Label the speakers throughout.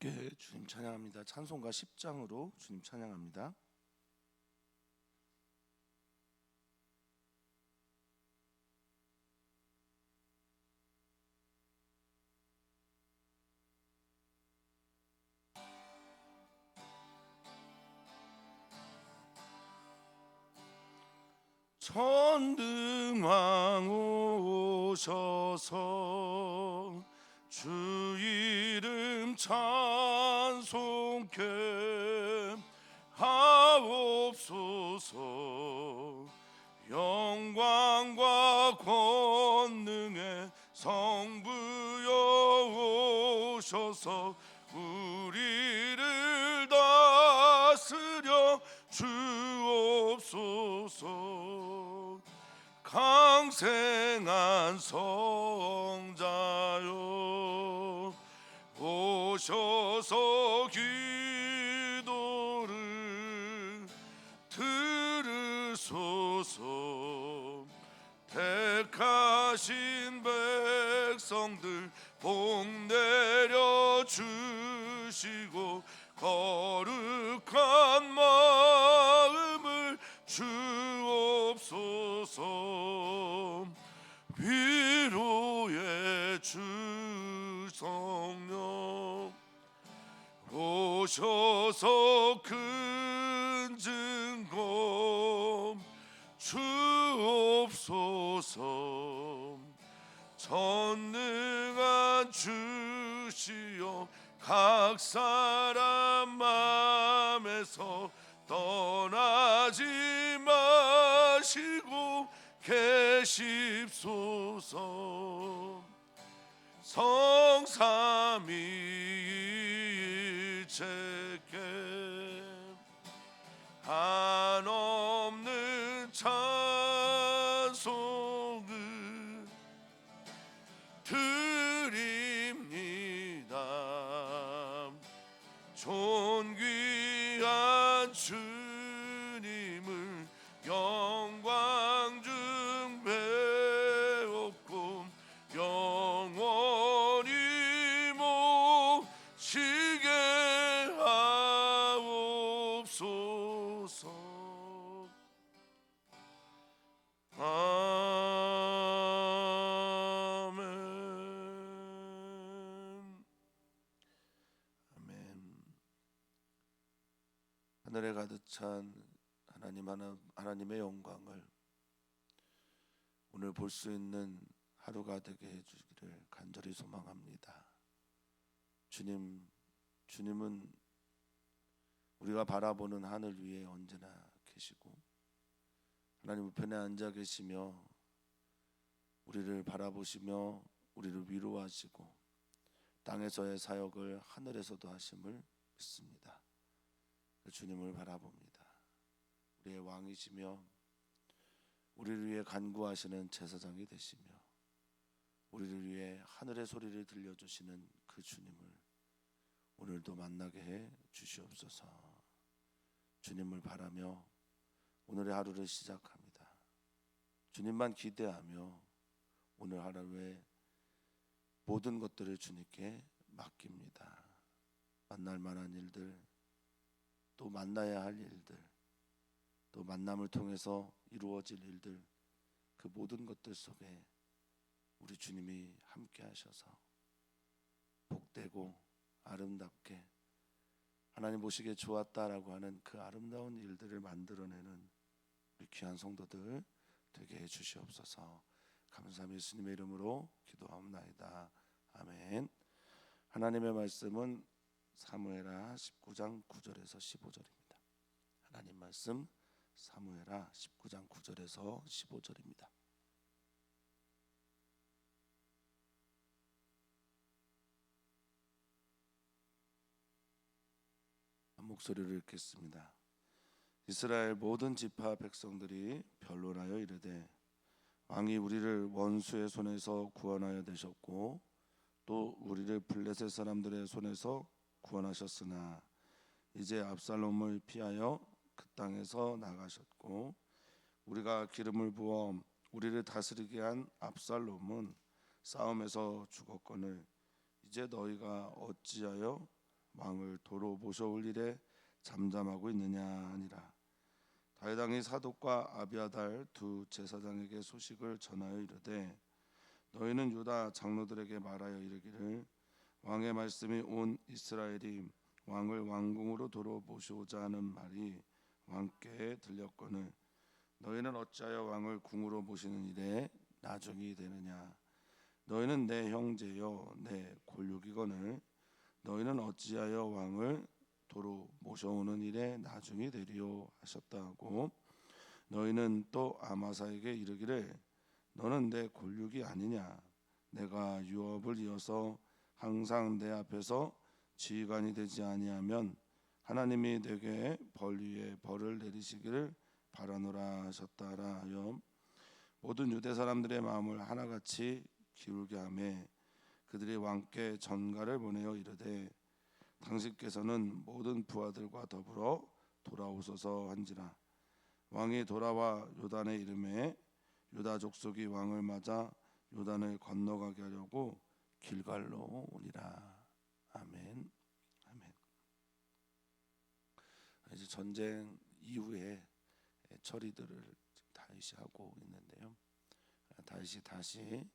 Speaker 1: 함께 주님 찬양합니다. 찬송가 10장으로 주님 찬양합니다. 천등왕 오셔서 주 이름 찬송케 하옵소서. 영광과 권능의 성부여 오셔서 우리를 다스려 주옵소서. 강생한 성자여 오셔서 기도를 들으소서. 택하신 백성들 복 내려 주시고 거룩한 마음을 주옵소서. 위로의 주 성령 오셔서 큰 증거 주옵소서. 전능한 주시여 각 사람 맘에서 떠나지 마시고 계십소서. 성삼위일체께 한없는 찬송을 드립니다. 존귀한 주님을 영광 중 배웠고 영원히 모시게 하옵소서. 하늘에 가득 찬 하나님의 영광을 오늘 볼 수 있는 하루가 되게 해주기를 간절히 소망합니다. 주님은 우리가 바라보는 하늘 위에 언제나 계시고 하나님 우편에 앉아 계시며 우리를 바라보시며 우리를 위로하시고 땅에서의 사역을 하늘에서도 하심을 믿습니다. 주님을 바라봅니다. 우리의 왕이시며 우리를 위해 간구하시는 제사장이 되시며 우리를 위해 하늘의 소리를 들려주시는 그 주님을 오늘도 만나게 해 주시옵소서. 주님을 바라며 오늘의 하루를 시작합니다. 주님만 기대하며 오늘 하루의 모든 것들을 주님께 맡깁니다. 만날 만한 일들, 또 만나야 할 일들, 또 만남을 통해서 이루어질 일들, 그 모든 것들 속에 우리 주님이 함께 하셔서 복되고 아름답게 하나님 보시기에 좋았다라고 하는 그 아름다운 일들을 만들어내는 우리 귀한 성도들 되게 해주시옵소서. 감사함 예수님의 이름으로 기도하옵나이다. 아멘. 하나님의 말씀은 사무엘하 19장 9절에서 15절입니다. 하나님 말씀 사무엘하 19장 9절에서 15절입니다. 한 목소리로 읽겠습니다. 이스라엘 모든 지파 백성들이 변론하여 이르되 왕이 우리를 원수의 손에서 구원하여 내셨고 또 우리를 블레셋 사람들의 손에서 구원하셨으나 이제 압살롬을 피하여 그 땅에서 나가셨고 우리가 기름을 부어 우리를 다스리게 한 압살롬은 싸움에서 죽었거늘 이제 너희가 어찌하여 왕을 도로 모셔올 일에 잠잠하고 있느냐 하니라. 다윗 왕이 사독과 아비아달 두 제사장에게 소식을 전하여 이르되 너희는 유다 장로들에게 말하여 이르기를 왕의 말씀이 온 이스라엘이 왕을 왕궁으로 도로 모시고자 하는 말이 왕께 들렸거늘 너희는 어찌하여 왕을 궁으로 모시는 일에 나중이 되느냐. 너희는 내 형제여 내 골육이거늘 너희는 어찌하여 왕을 도로 모셔오는 일에 나중이 되리요 하셨다 하고 너희는 또 아마사에게 이르기를 너는 내 골육이 아니냐. 내가 유업을 이어서 항상 내 앞에서 지휘관이 되지 아니하면 하나님이 내게 벌 위에 벌을 내리시기를 바라노라 하셨다라 하여 모든 유대 사람들의 마음을 하나같이 기울게 하매 그들이 왕께 전가를 보내어 이르되 당신께서는 모든 부하들과 더불어 돌아오소서 한지라. 왕이 돌아와 요단에 이르매 유다 족속이 왕을 맞아 요단을 건너가게 하려고 길갈로 오니라. 아멘. 아멘. 이제 전쟁 이후에 처리들을 다윗이 하고 있는데요. 다윗이 다시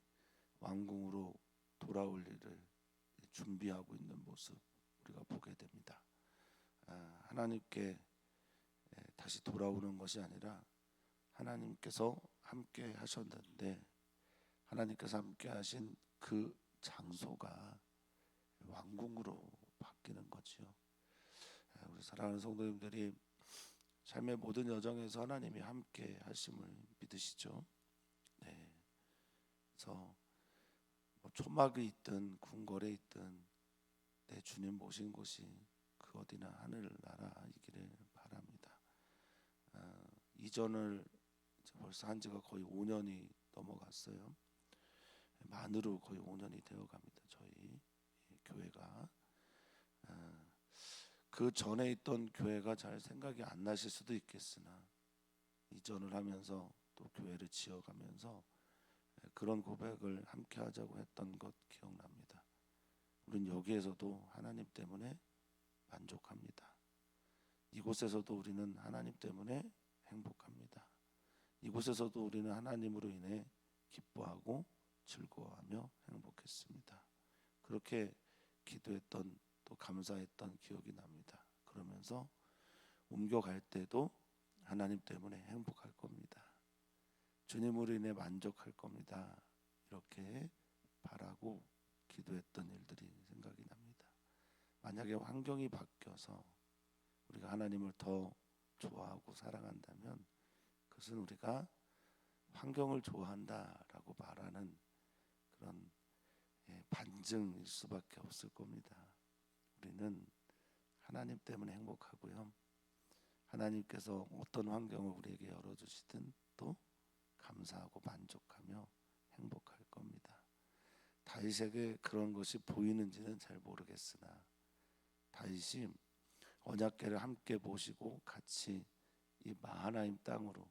Speaker 1: 왕궁으로 돌아올 일을 준비하고 있는 모습 우리가 보게 됩니다. 하나님께 다시 돌아오는 것이 아니라 하나님께서 함께 하셨는데 하나님께서 함께 하신 그 장소가 왕궁으로 바뀌는 거지요. 우리 사랑하는 성도님들이 삶의 모든 여정에서 하나님이 함께 하심을 믿으시죠? 네. 그래서 초막에 있든 궁궐에 있든 내 주님 모신 곳이 그 어디나 하늘나라이기를 바랍니다. 이전을 벌써 한 지가 거의 5년이 넘어갔어요. 만으로 거의 5년이 되어갑니다. 저희 교회가 그 전에 있던 교회가 잘 생각이 안 나실 수도 있겠으나 이전을 하면서 또 교회를 지어가면서 그런 고백을 함께 하자고 했던 것 기억납니다. 우리는 여기에서도 하나님 때문에 만족합니다. 이곳에서도 우리는 하나님 때문에 행복합니다. 이곳에서도 우리는 하나님으로 인해 기뻐하고 즐거워하며 행복했습니다. 그렇게 기도했던 또 감사했던 기억이 납니다. 그러면서 옮겨갈 때도 하나님 때문에 행복할 겁니다. 주님으로 인해 만족할 겁니다. 이렇게 바라고 기도했던 일들이 생각이 납니다. 만약에 환경이 바뀌어서 우리가 하나님을 더 좋아하고 사랑한다면 그것은 우리가 환경을 좋아한다라고 말하는 그런 반증일 수밖에 없을 겁니다. 우리는 하나님 때문에 행복하고요. 하나님께서 어떤 환경을 우리에게 열어주시든 또 감사하고 만족하며 행복할 겁니다. 다윗에게 그런 것이 보이는지는 잘 모르겠으나 다윗이 언약궤를 함께 모시고 같이 이 마하나임 땅으로,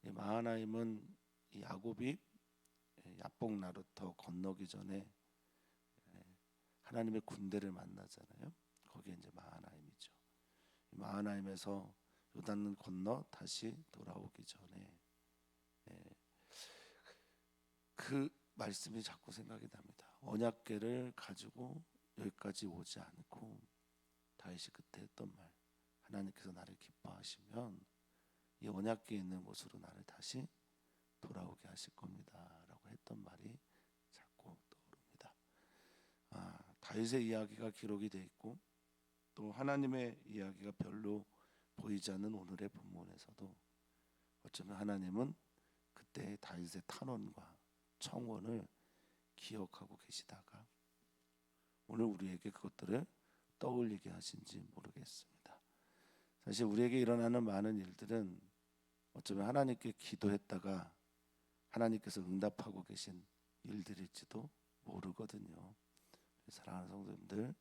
Speaker 1: 이 마하나임은 이 야곱이 야복 나루터 건너기 전에 하나님의 군대를 만나잖아요. 거기에 이제 마하나임이죠. 마하나임에서 요단을 건너 다시 돌아오기 전에 그 말씀이 자꾸 생각이 납니다. 언약궤를 가지고 여기까지 오지 않고 다윗이 그때 했던 말, 하나님께서 나를 기뻐하시면 이 언약궤에 있는 곳으로 나를 다시 돌아오게 하실 겁니다 라고 했던 말이 자꾸 떠오릅니다. 다윗의 이야기가 기록이 돼 있고 또 하나님의 이야기가 별로 보이지 않는 오늘의 본문에서도 어쩌면 하나님은 그때 다윗의 탄원과 청원을 기억하고 계시다가 오늘 우리에게 그것들을 떠올리게 하신지 모르겠습니다. 사실 우리에게 일어나는 많은 일들은 어쩌면 하나님께 기도했다가 하나님께서 응답하고 계신 일들일지도 모르거든요. 사랑하는 성도님들,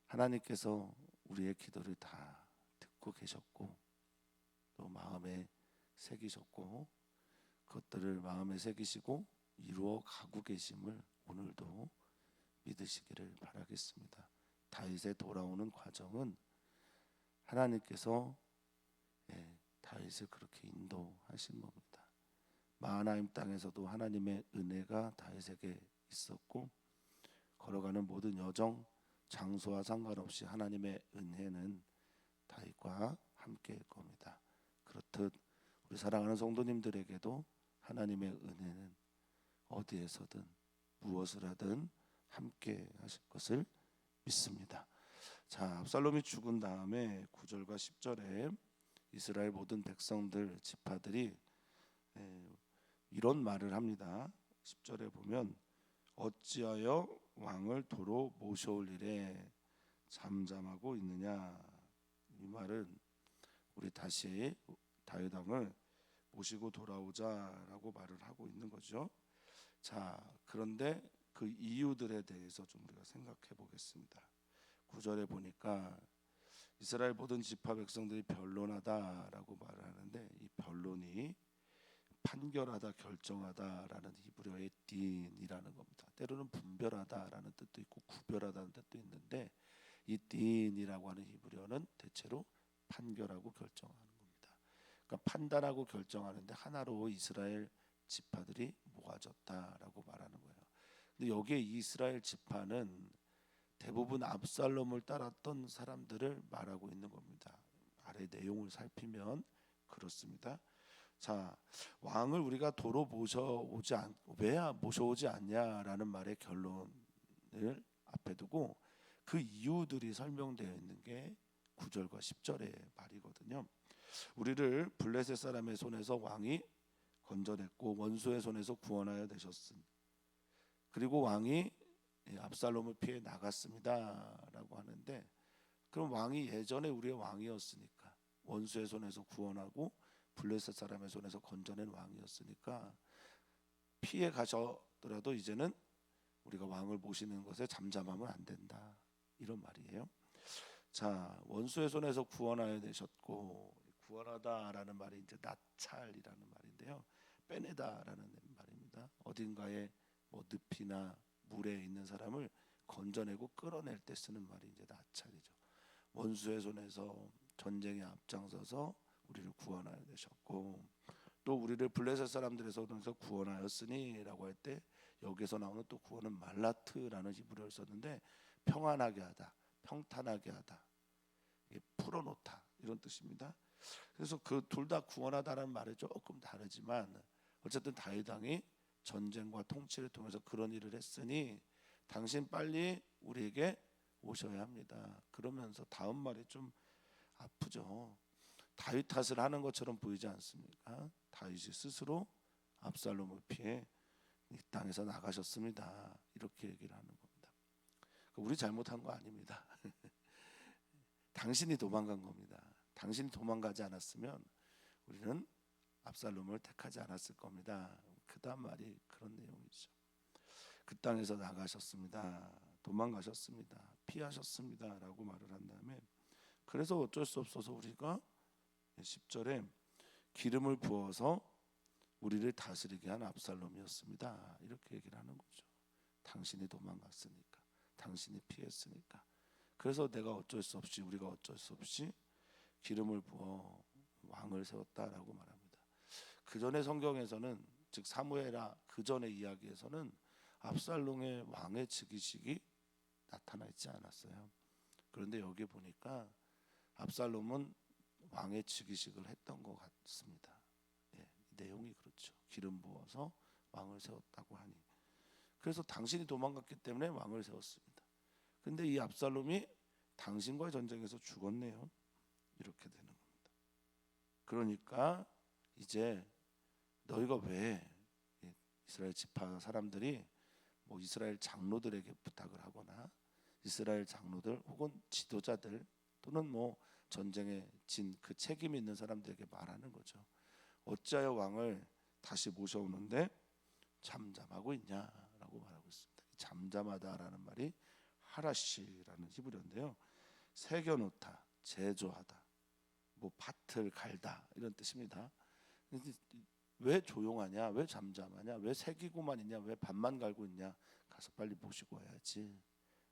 Speaker 1: 하나님께서 우리의 기도를 다 듣고 계셨고 또 마음에 새기셨고 그것들을 마음에 새기시고 이루어 가고 계심을 오늘도 믿으시기를 바라겠습니다. 다윗에 돌아오는 과정은 하나님께서 다윗을 그렇게 인도하신 겁니다. 마하나임 땅에서도 하나님의 은혜가 다윗에게 있었고, 걸어가는 모든 여정, 장소와 상관없이 하나님의 은혜는 다윗과 함께일 겁니다. 그렇듯 우리 사랑하는 성도님들에게도 하나님의 은혜는 어디에서든 무엇을 하든 함께 하실 것을 믿습니다. 자, 압살롬이 죽은 다음에 9절과 10절에 이스라엘 모든 백성들 지파들이 이런 말을 합니다. 10절에 보면 어찌하여 왕을 도로 모셔올 일에 잠잠하고 있느냐. 이 말은 우리 다시 다윗 왕을 모시고 돌아오자라고 말을 하고 있는 거죠. 자, 그런데 그 이유들에 대해서 좀 우리가 생각해 보겠습니다. 9절에 보니까 이스라엘 모든 지파 백성들이 변론하다라고 말을 하는데, 이 변론이 판결하다, 결정하다라는 히브리어의 딘이라는 겁니다. 때로는 분별하다라는 뜻도 있고 구별하다는 뜻도 있는데, 이 딘이라고 하는 히브리어는 대체로 판결하고 결정하는 겁니다. 그러니까 판단하고 결정하는데 하나로 이스라엘 지파들이 모아졌다라고 말하는 거예요. 근데 여기에 이스라엘 지파는 대부분 압살롬을 따랐던 사람들을 말하고 있는 겁니다. 아래 내용을 살피면 그렇습니다. 자, 왕을 우리가 도로 왜 모셔오지 않냐라는 말의 결론을 앞에 두고 그 이유들이 설명되어 있는 게 9절과 10절의 말이거든요. 우리를 블레셋 사람의 손에서 왕이 건져냈고 원수의 손에서 구원하여 내셨으니, 그리고 왕이 압살롬을 피해 나갔습니다라고 하는데, 그럼 왕이 예전에 우리의 왕이었으니까, 원수의 손에서 구원하고 블레셋 사람의 손에서 건져낸 왕이었으니까 피해 가셨더라도 이제는 우리가 왕을 모시는 것에 잠잠하면 안 된다, 이런 말이에요. 자, 원수의 손에서 구원하여 내셨고, 구원하다라는 말이 이제 나찰이라는 말인데요, 빼내다라는 말입니다. 어딘가에 뭐 늪이나 물에 있는 사람을 건져내고 끌어낼 때 쓰는 말이 이제 나찰이죠. 원수의 손에서 전쟁에 앞장서서 우리를 구원하여 내셨고, 또 우리를 블레셋 사람들의 손에서 구원하였으니라고 할 때 여기서 나오는 또 구원은 말라트라는 히브리어를 썼는데, 평안하게 하다, 평탄하게 하다, 풀어놓다, 이런 뜻입니다. 그래서 그 둘 다 구원하다라는 말이 조금 다르지만 어쨌든 다윗 왕이 전쟁과 통치를 통해서 그런 일을 했으니 당신 빨리 우리에게 오셔야 합니다. 그러면서 다음 말이 좀 아프죠. 다윗 탓을 하는 것처럼 보이지 않습니까? 다윗이 스스로 압살롬을 피해 이 땅에서 나가셨습니다, 이렇게 얘기를 하는 겁니다. 우리 잘못한 거 아닙니다. 당신이 도망간 겁니다. 당신이 도망가지 않았으면 우리는 압살롬을 택하지 않았을 겁니다. 그 다음 말이 그런 내용이죠. 그 땅에서 나가셨습니다, 도망가셨습니다, 피하셨습니다 라고 말을 한 다음에, 그래서 어쩔 수 없어서 우리가 10절에 기름을 부어서 우리를 다스리게 한 압살롬이었습니다, 이렇게 얘기를 하는 거죠. 당신이 도망갔으니까, 당신이 피했으니까, 그래서 우리가 어쩔 수 없이 기름을 부어 왕을 세웠다라고 말합니다. 그 전에 성경에서는, 즉 사무엘하 그 전의 이야기에서는 압살롬의 왕의 즉위식이 나타나 있지 않았어요. 그런데 여기 보니까 압살롬은 왕의 즉위식을 했던 것 같습니다. 내용이 그렇죠. 기름 부어서 왕을 세웠다고 하니, 그래서 당신이 도망갔기 때문에 왕을 세웠습니다. 근데 이 압살롬이 당신과의 전쟁에서 죽었네요, 이렇게 되는 겁니다. 그러니까 이제 너희가 왜, 이스라엘 지파 사람들이 뭐 이스라엘 장로들에게 부탁을 하거나 이스라엘 장로들 혹은 지도자들 또는 뭐 전쟁에 진 그 책임 있는 사람들에게 말하는 거죠. 어찌하여 왕을 다시 모셔오는데 잠잠하고 있냐라고 말하고 있습니다. 잠잠하다라는 말이 하라시라는 히브리어인데요, 새겨놓다, 제조하다, 뭐 밭을 갈다, 이런 뜻입니다. 왜 조용하냐, 왜 잠잠하냐, 왜 새기고만 있냐, 왜 밭만 갈고 있냐, 가서 빨리 모시고 와야지,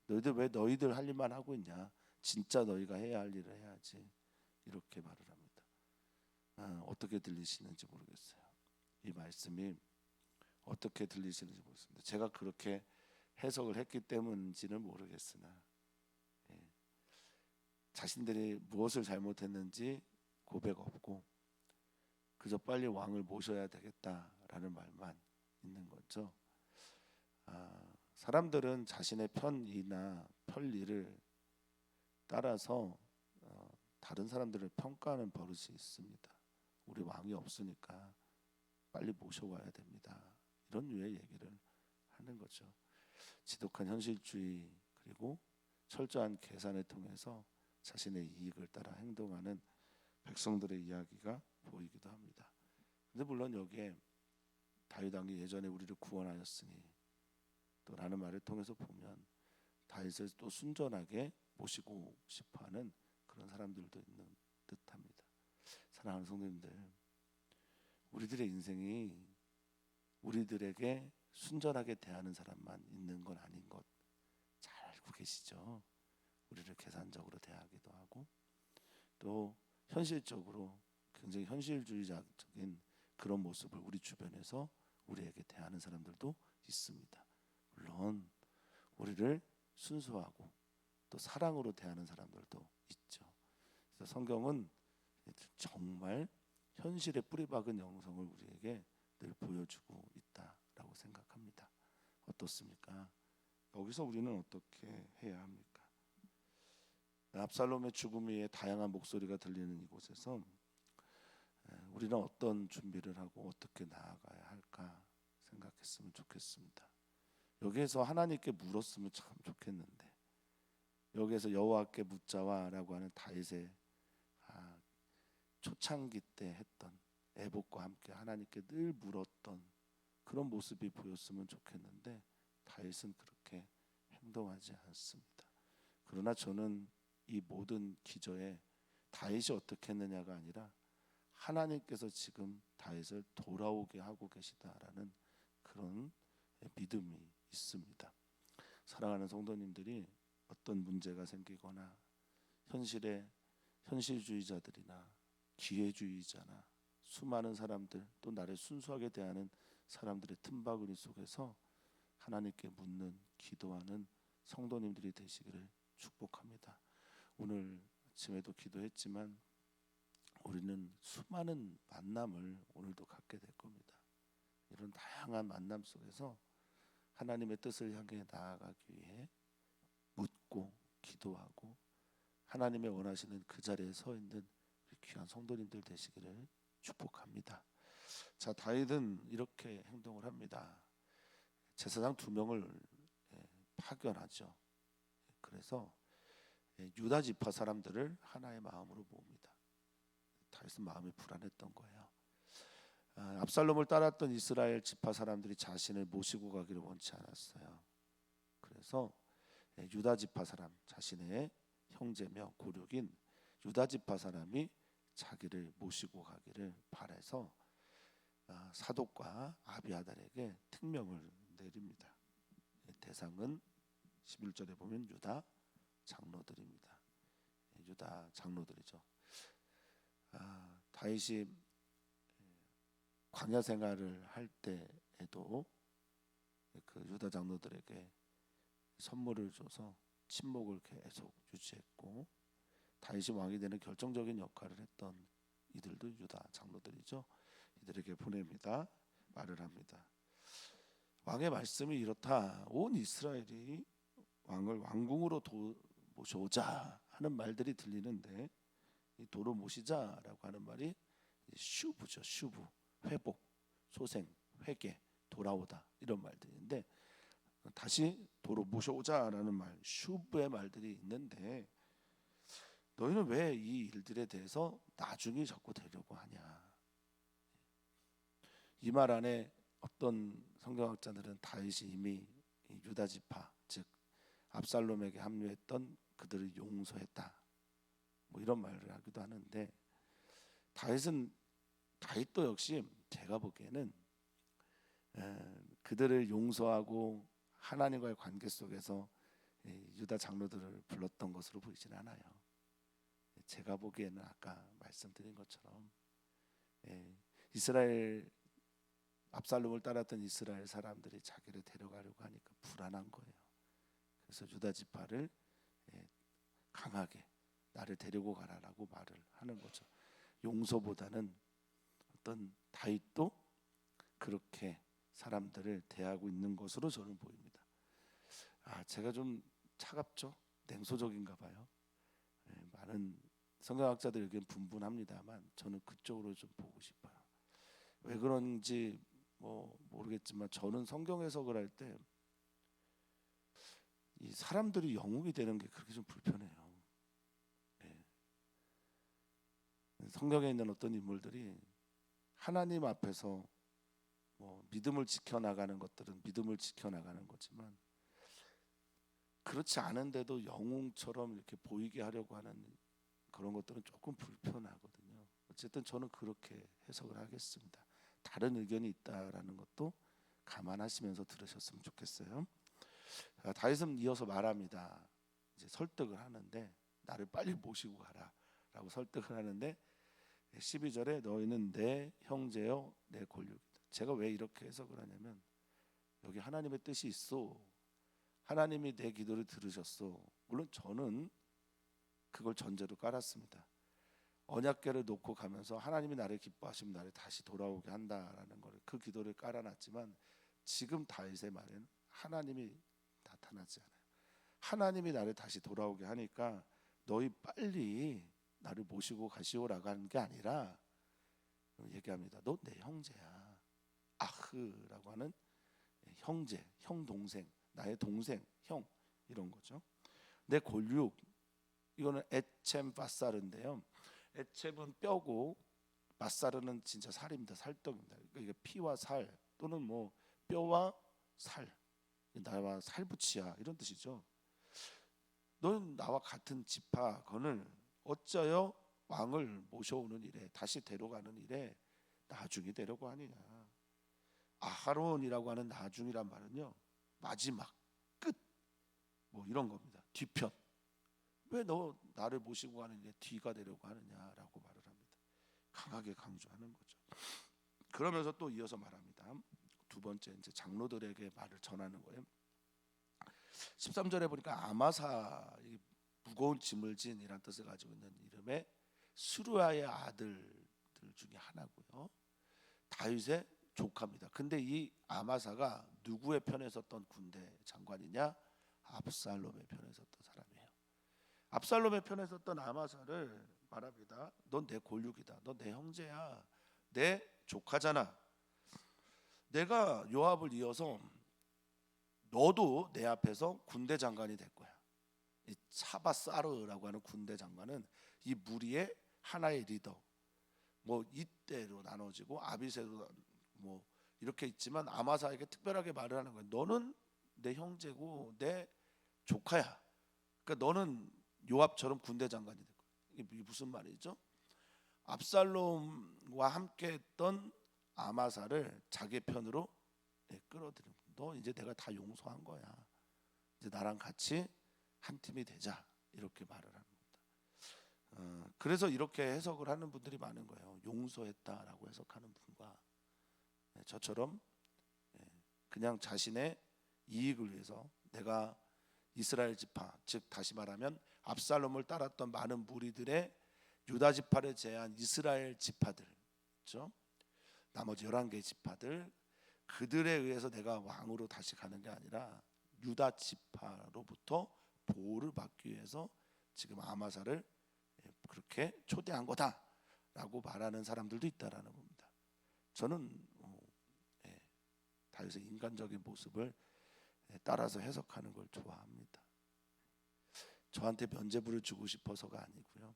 Speaker 1: 너희들 왜 너희들 할 일만 하고 있냐? 진짜 너희가 해야 할 일을 해야지. 이렇게 말을 합니다. 어떻게 들리시는지 모르겠어요. 이 말씀이 어떻게 들리시는지 모르겠습니다. 제가 그렇게 해석을 했기 때문인지는 모르겠으나 자신들이 무엇을 잘못했는지 고백 없고 그저 빨리 왕을 모셔야 되겠다라는 말만 있는 거죠. 사람들은 자신의 편의나 편리를 따라서 다른 사람들을 평가하는 버릇이 있습니다. 우리 왕이 없으니까 빨리 모셔와야 됩니다. 이런 류의 얘기를 하는 거죠. 지독한 현실주의 그리고 철저한 계산을 통해서 자신의 이익을 따라 행동하는 백성들의 이야기가 보이기도 합니다. 근데 물론 여기에 다윗 왕이 예전에 우리를 구원하였으니 또 라는 말을 통해서 보면 다윗을 또 순전하게 모시고 싶어하는 그런 사람들도 있는 듯합니다. 사랑하는 성도님들, 우리들의 인생이 우리들에게 순전하게 대하는 사람만 있는 건 아닌 것 잘 알고 계시죠? 우리를 계산적으로 대하기도 하고 또 현실적으로 굉장히 현실주의적인 그런 모습을 우리 주변에서 우리에게 대하는 사람들도 있습니다. 물론 우리를 순수하고 또 사랑으로 대하는 사람들도 있죠. 그래서 성경은 정말 현실에 뿌리박은 영성을 우리에게 늘 보여주고 있다라고 생각합니다. 어떻습니까? 여기서 우리는 어떻게 해야 합니까? 압살롬의 죽음 위에 다양한 목소리가 들리는 이곳에서 우리는 어떤 준비를 하고 어떻게 나아가야 할까 생각했으면 좋겠습니다. 여기에서 하나님께 물었으면 참 좋겠는데 여기에서 여호와께 묻자와라고 하는 다윗의 초창기 때 했던 애복과 함께 하나님께 늘 물었던 그런 모습이 보였으면 좋겠는데 다윗은 그렇게 행동하지 않습니다. 그러나 저는 이 모든 기저에 다윗이 어떻게 했느냐가 아니라 하나님께서 지금 다윗을 돌아오게 하고 계시다라는 그런 믿음이 있습니다. 사랑하는 성도님들이 어떤 문제가 생기거나 현실에 현실주의자들이나 기회주의자나 수많은 사람들 또 나를 순수하게 대하는 사람들의 틈바구니 속에서 하나님께 묻는 기도하는 성도님들이 되시기를 축복합니다. 오늘 아침에도 기도했지만 우리는 수많은 만남을 오늘도 갖게 될 겁니다. 이런 다양한 만남 속에서 하나님의 뜻을 향해 나아가기 위해 묻고 기도하고 하나님의 원하시는 그 자리에 서 있는 귀한 성도님들 되시기를 축복합니다. 자, 다윗은 이렇게 행동을 합니다. 제사장 2명을 파견하죠. 그래서 유다 지파 사람들을 하나의 마음으로 모읍니다. 다윗은 마음이 불안했던 거예요. 압살롬을 따랐던 이스라엘 지파 사람들이 자신을 모시고 가기를 원치 않았어요. 그래서 유다 지파 사람, 자신의 형제며 고륙인 유다 지파 사람이 자기를 모시고 가기를 바라서 사독과 아비아달에게 특명을 내립니다. 대상은 11절에 보면 유다 장로들입니다. 유다 장로들이죠. 다윗이 광야 생활을 할 때에도 그 유다 장로들에게 선물을 줘서 친목을 계속 유지했고 다윗이 왕이 되는 결정적인 역할을 했던 이들도 유다 장로들이죠. 이들에게 보냅니다. 말을 합니다. 왕의 말씀이 이렇다. 온 이스라엘이 왕을 왕궁으로 모셔오자 하는 말들이 들리는데 이 도로 모시자라고 하는 말이 슈브죠. 슈브, 회복, 소생, 회개, 돌아오다 이런 말들인데 다시 도로 모셔오자라는 말, 슈브의 말들이 있는데 너희는 왜 이 일들에 대해서 나중에 자꾸 되려고 하냐? 이 말 안에 어떤 성경학자들은 다윗이 이미 유다 지파 즉 압살롬에게 합류했던 그들을 용서했다. 뭐 이런 말을 하기도 하는데 다윗도 역시 제가 보기에는 그들을 용서하고 하나님과의 관계 속에서 유다 장로들을 불렀던 것으로 보이지는 않아요. 제가 보기에는 아까 말씀드린 것처럼 이스라엘 압살롬을 따랐던 이스라엘 사람들이 자기를 데려가려고 하니까 불안한 거예요. 그래서 유다 지파를 강하게 나를 데리고 가라라고 말을 하는 거죠. 용서보다는 어떤 다윗도 그렇게 사람들을 대하고 있는 것으로 저는 보입니다. 제가 좀 차갑죠? 냉소적인가 봐요. 많은 성경학자들 의견 분분합니다만 저는 그쪽으로 좀 보고 싶어요. 왜 그런지 모르겠지만 저는 성경 해석을 할 때 이 사람들이 영웅이 되는 게 그렇게 좀 불편해요. 성경에 있는 어떤 인물들이 하나님 앞에서 믿음을 지켜나가는 것들은 믿음을 지켜나가는 거지만 그렇지 않은데도 영웅처럼 이렇게 보이게 하려고 하는 그런 것들은 조금 불편하거든요. 어쨌든 저는 그렇게 해석을 하겠습니다. 다른 의견이 있다라는 것도 감안하시면서 들으셨으면 좋겠어요. 다윗은 이어서 말합니다. 이제 설득을 하는데 나를 빨리 모시고 가라라고 설득을 하는데 12절에 너희는 내 형제요 내 권력이다. 제가 왜 이렇게 해석을 하냐면 여기 하나님의 뜻이 있어. 하나님이 내 기도를 들으셨어. 물론 저는 그걸 전제로 깔았습니다. 언약궤를 놓고 가면서 하나님이 나를 기뻐하시면 나를 다시 돌아오게 한다라는 걸 그 기도를 깔아놨지만 지금 다윗의 말에는 하나님이 나타나지 않아요. 하나님이 나를 다시 돌아오게 하니까 너희 빨리 나를 모시고 가시오라고 하는 게 아니라 얘기합니다. 너 내 형제야. 아흐라고 하는 형제, 형 동생, 나의 동생, 형 이런 거죠. 내 골육 이거는 에쳔 파사르인데요. 에쳔은 뼈고 마사르는 진짜 살입니다. 살떡입니다. 그러니까 이게 피와 살 또는 뼈와 살, 나와 살붙이야 이런 뜻이죠. 너는 나와 같은 지파건을 어쩌여 왕을 모셔오는 일에 다시 데려가는 일에 나중에 데려고 하느냐. 아하론이라고 하는 나중이란 말은요 마지막 끝 이런 겁니다. 뒤편. 왜 너 나를 모시고 가는 일에 뒤가 되려고 하느냐라고 말을 합니다. 강하게 강조하는 거죠. 그러면서 또 이어서 말합니다. 두 번째 이제 장로들에게 말을 전하는 거예요. 13절에 보니까 아마사, 무거운 짐을 진이라는 뜻을 가지고 있는 이름의 스루야의 아들들 중에 하나고요. 다윗의 조카입니다. 근데 이 아마사가 누구의 편에 섰던 군대 장관이냐? 압살롬의 편에 섰던 사람이에요. 압살롬의 편에 섰던 아마사를 말합니다. 넌 내 골육이다. 넌 내 형제야. 내 조카잖아. 내가 요압을 이어서 너도 내 앞에서 군대 장관이 될 거야. 이 차바사르라고 하는 군대 장관은 이 무리의 하나의 리더. 이때로 나눠지고 아비새로 이렇게 있지만 아마사에게 특별하게 말을 하는 거야. 너는 내 형제고 내 조카야. 그러니까 너는 요압처럼 군대 장관이 될 거야. 이게 무슨 말이죠? 압살롬과 함께했던 아마사를 자기 편으로 끌어들인 거야. 너 이제 내가 다 용서한 거야. 이제 나랑 같이 한 팀이 되자 이렇게 말을 하는 겁니다. 그래서 이렇게 해석을 하는 분들이 많은 거예요. 용서했다라고 해석하는 분과 저처럼 그냥 자신의 이익을 위해서 내가 이스라엘 지파, 즉 다시 말하면 압살롬을 따랐던 많은 무리들의 유다 지파를 제외한 이스라엘 지파들, 그렇죠? 나머지 11개 지파들 그들에 의해서 내가 왕으로 다시 가는 게 아니라 유다 지파로부터 보호를 받기 위해서 지금 아마사를 그렇게 초대한 거다라고 말하는 사람들도 있다라는 겁니다. 저는 다윗의 인간적인 모습을 따라서 해석하는 걸 좋아합니다. 저한테 면죄부를 주고 싶어서가 아니고요.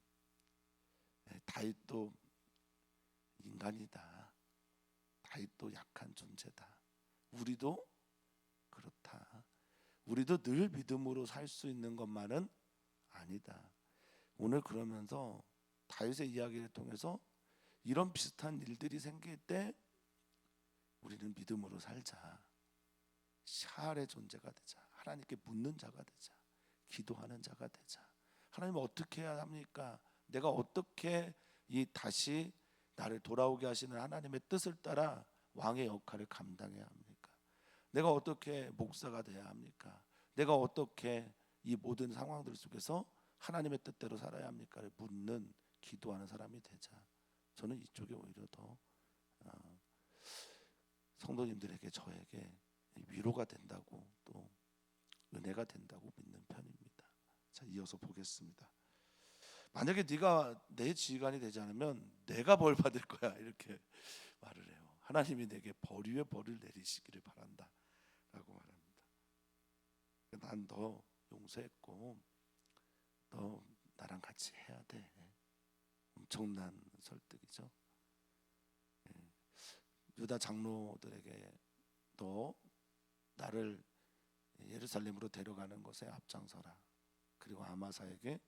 Speaker 1: 다윗도 인간이다. 다윗도 약한 존재다. 우리도 그렇다. 우리도 늘 믿음으로 살 수 있는 것만은 아니다. 오늘 그러면서 다윗의 이야기를 통해서 이런 비슷한 일들이 생길 때 우리는 믿음으로 살자. 샤알의 존재가 되자. 하나님께 묻는 자가 되자. 기도하는 자가 되자. 하나님 어떻게 해야 합니까? 내가 어떻게 이 다시 나를 돌아오게 하시는 하나님의 뜻을 따라 왕의 역할을 감당해야 합니까? 내가 어떻게 목사가 돼야 합니까? 내가 어떻게 이 모든 상황들 속에서 하나님의 뜻대로 살아야 합니까를 묻는 기도하는 사람이 되자. 저는 이쪽이 오히려 더 성도님들에게 저에게 위로가 된다고 또 은혜가 된다고 믿는 편입니다. 자, 이어서 보겠습니다. 만약에 네가 내 지휘관이 되지 않으면 내가 벌 받을 거야 이렇게 말을 해요. 하나님이 내게 벌 위에 벌을 내리시기를 바란다 라고 말합니다. 난 너 용서했고 너 나랑 같이 해야 돼. 엄청난 설득이죠. 유다 장로들에게 너 나를 예루살렘으로 데려가는 것에 앞장서라. 그리고 아마사에게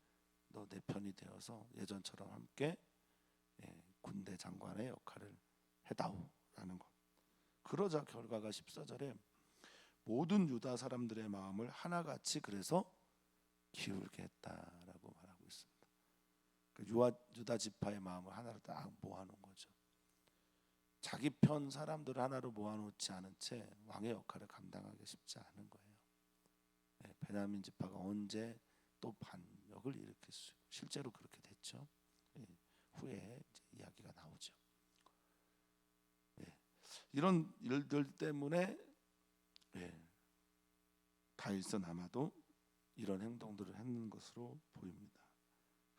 Speaker 1: 너 내 편이 되어서 예전처럼 함께 군대 장관의 역할을 해다오라는 것. 그러자 결과가 14절에 모든 유다 사람들의 마음을 하나같이 그래서 기울게 했다라고 말하고 있습니다. 유다 지파의 마음을 하나로 딱 모아놓은 거죠. 자기 편 사람들을 하나로 모아놓지 않은 채 왕의 역할을 감당하기 쉽지 않은 거예요. 베냐민 지파가 언제 또 반역을 일으킬 수 실제로 그렇게 됐죠. 후에 이제 이야기가 나오죠. 이런 일들 때문에 다윗은 아마도 이런 행동들을 했는 것으로 보입니다.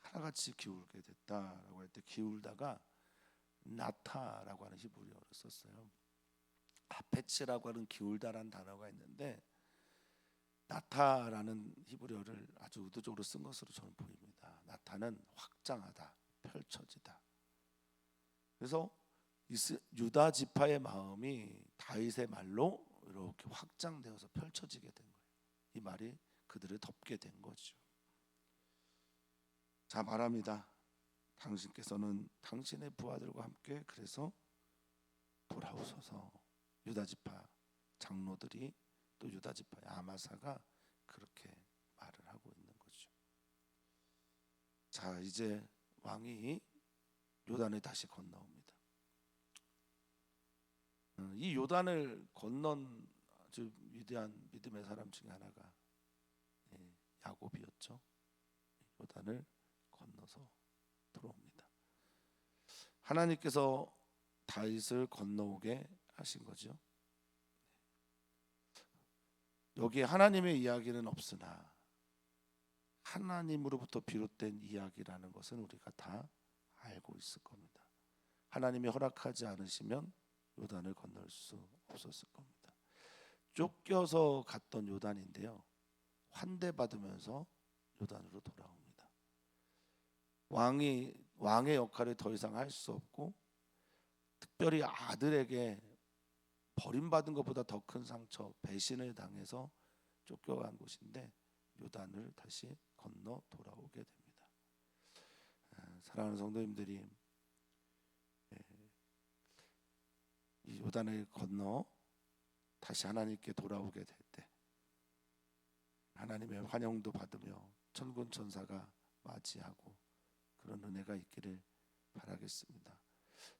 Speaker 1: 하나같이 기울게 됐다라고 할 때 기울다가 나타라고 하는 히브리어를 썼어요. 아페치라고 하는 기울다라는 단어가 있는데 나타라는 히브리어를 아주 의도적으로 쓴 것으로 저는 보입니다. 나타는 확장하다, 펼쳐지다. 그래서 유다 지파의 마음이 다윗의 말로 이렇게 확장되어서 펼쳐지게 된 거예요. 이 말이 그들을 덮게 된 거죠. 자, 말합니다. 당신께서는 당신의 부하들과 함께 그래서 돌아오소서. 유다 지파 장로들이 또 유다 지파의 아마사가 그렇게 말을 하고 있는 거죠. 자, 이제 왕이 요단을 다시 건너옵니다. 이 요단을 건넌 아주 위대한 믿음의 사람 중에 하나가 야곱이었죠. 요단을 건너서 들어옵니다. 하나님께서 다윗을 건너오게 하신 거죠. 여기에 하나님의 이야기는 없으나 하나님으로부터 비롯된 이야기라는 것은 우리가 다 알고 있을 겁니다. 하나님이 허락하지 않으시면 요단을 건널 수 없었을 겁니다. 쫓겨서 갔던 요단인데요, 환대받으면서 요단으로 돌아옵니다. 왕의 역할을 더 이상 할 수 없고 특별히 아들에게 버림받은 것보다 더 큰 상처, 배신을 당해서 쫓겨간 곳인데 요단을 다시 건너 돌아오게 됩니다. 사랑하는 성도님들이 이 요단을 건너 다시 하나님께 돌아오게 될 때 하나님의 환영도 받으며 천군 천사가 맞이하고 그런 은혜가 있기를 바라겠습니다.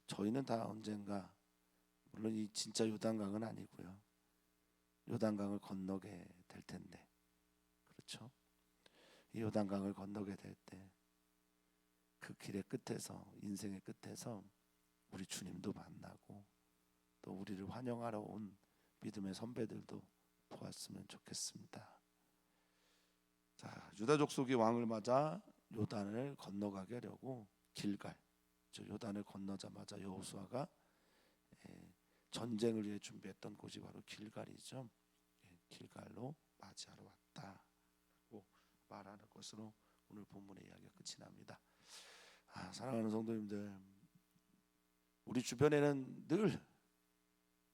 Speaker 1: 저희는 다 언젠가, 물론 이 진짜 요단강은 아니고요, 요단강을 건너게 될 텐데, 그렇죠? 이 요단강을 건너게 될 때 그 길의 끝에서, 인생의 끝에서 우리 주님도 만나고 또 우리를 환영하러 온 믿음의 선배들도 보았으면 좋겠습니다. 자, 유다 족속이 왕을 맞아 요단을 건너가게 하려고 길갈, 저 요단을 건너자마자 여호수아가 전쟁을 위해 준비했던 곳이 바로 길갈이죠. 길갈로 맞이하러 왔다라고 말하는 것으로 오늘 본문의 이야기가 끝이 납니다. 사랑하는 성도님들, 우리 주변에는 늘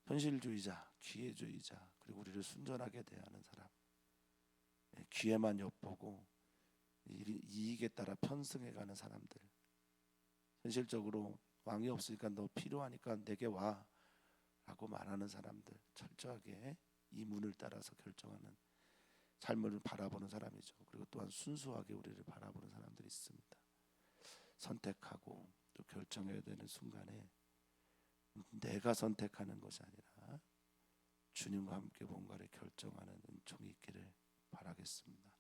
Speaker 1: 현실주의자, 기회주의자, 그리고 우리를 순전하게 대하는 사람, 기회만 엿보고 이익에 따라 편승해가는 사람들, 현실적으로 왕이 없으니까 너 필요하니까 내게 와 라고 말하는 사람들, 철저하게 이 문을 따라서 결정하는 삶을 바라보는 사람이죠. 그리고 또한 순수하게 우리를 바라보는 사람들이 있습니다. 선택하고 또 결정해야 되는 순간에 내가 선택하는 것이 아니라 주님과 함께 뭔가를 결정하는 은총이 있기를 바라겠습니다.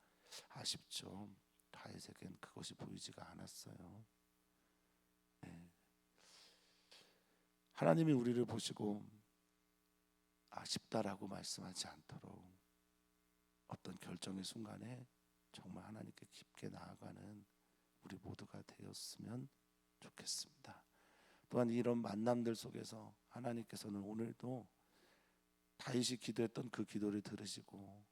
Speaker 1: 아쉽죠. 다윗에겐 그것이 보이지가 않았어요. 네. 하나님이 우리를 보시고 아쉽다라고 말씀하지 않도록 어떤 결정의 순간에 정말 하나님께 깊게 나아가는 우리 모두가 되었으면 좋겠습니다. 또한 이런 만남들 속에서 하나님께서는 오늘도 다윗이 기도했던 그 기도를 들으시고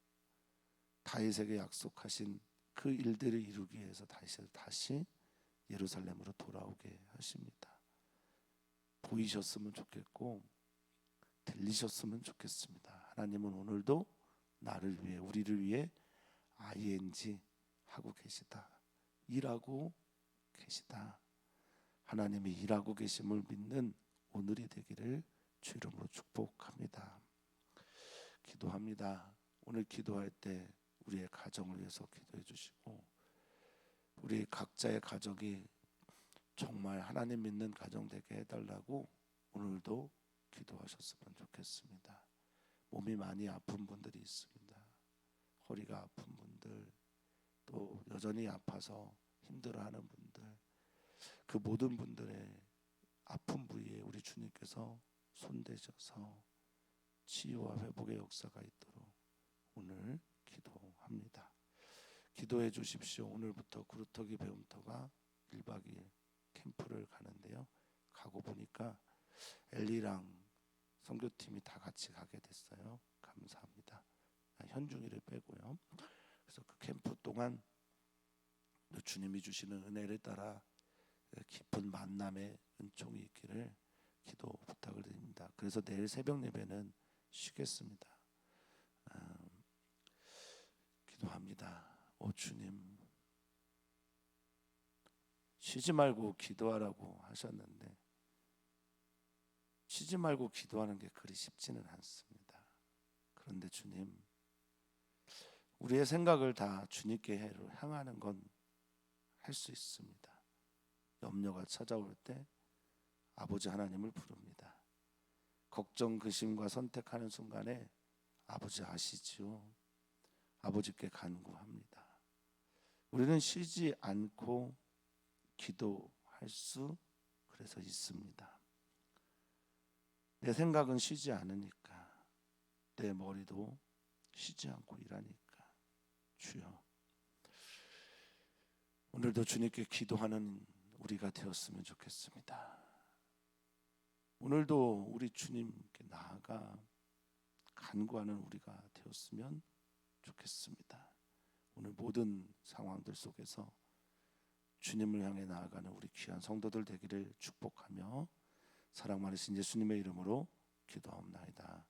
Speaker 1: 다윗에게 약속하신 그 일들을 이루기 위해서 다시 예루살렘으로 돌아오게 하십니다. 보이셨으면 좋겠고 들리셨으면 좋겠습니다. 하나님은 오늘도 나를 위해, 우리를 위해 ing 하고 계시다. 일하고 계시다. 하나님이 일하고 계심을 믿는 오늘이 되기를 주 이름으로 축복합니다. 기도합니다. 오늘 기도할 때 우리의 가정을 위해서 기도해 주시고 우리 각자의 가정이 정말 하나님 믿는 가정 되게 해달라고 오늘도 기도하셨으면 좋겠습니다. 몸이 많이 아픈 분들이 있습니다. 허리가 아픈 분들, 또 여전히 아파서 힘들어하는 분들, 그 모든 분들의 아픈 부위에 우리 주님께서 손대셔서 치유와 회복의 역사가 있도록 오늘 기도합니다. 기도해 주십시오. 오늘부터 구루터기 배움터가 1박 2일 캠프를 가는데요. 가고 보니까 엘리랑 선교팀이 다 같이 가게 됐어요. 감사합니다. 현중이를 빼고요. 그래서 그 캠프 동안 주님이 주시는 은혜를 따라 깊은 만남의 은총이 있기를 기도 부탁을 드립니다. 그래서 내일 새벽 예배는 쉬겠습니다. 기도합니다. 오 주님, 쉬지 말고 기도하라고 하셨는데 쉬지 말고 기도하는 게 그리 쉽지는 않습니다. 그런데 주님, 우리의 생각을 다 주님께 향하는 건 할 수 있습니다. 염려가 찾아올 때 아버지 하나님을 부릅니다. 걱정, 근심과 선택하는 순간에 아버지 아시지요. 아버지께 간구합니다. 우리는 쉬지 않고 기도할 수 그래서 있습니다. 내 생각은 쉬지 않으니까, 내 머리도 쉬지 않고 일하니까 주여, 오늘도 주님께 기도하는 우리가 되었으면 좋겠습니다. 오늘도 우리 주님께 나아가 간구하는 우리가 되었으면 좋겠습니다. 오늘 모든 상황들 속에서 주님을 향해 나아가는 우리 귀한 성도들 되기를 축복하며 사랑 많으신 예수님의 이름으로 기도하옵나이다.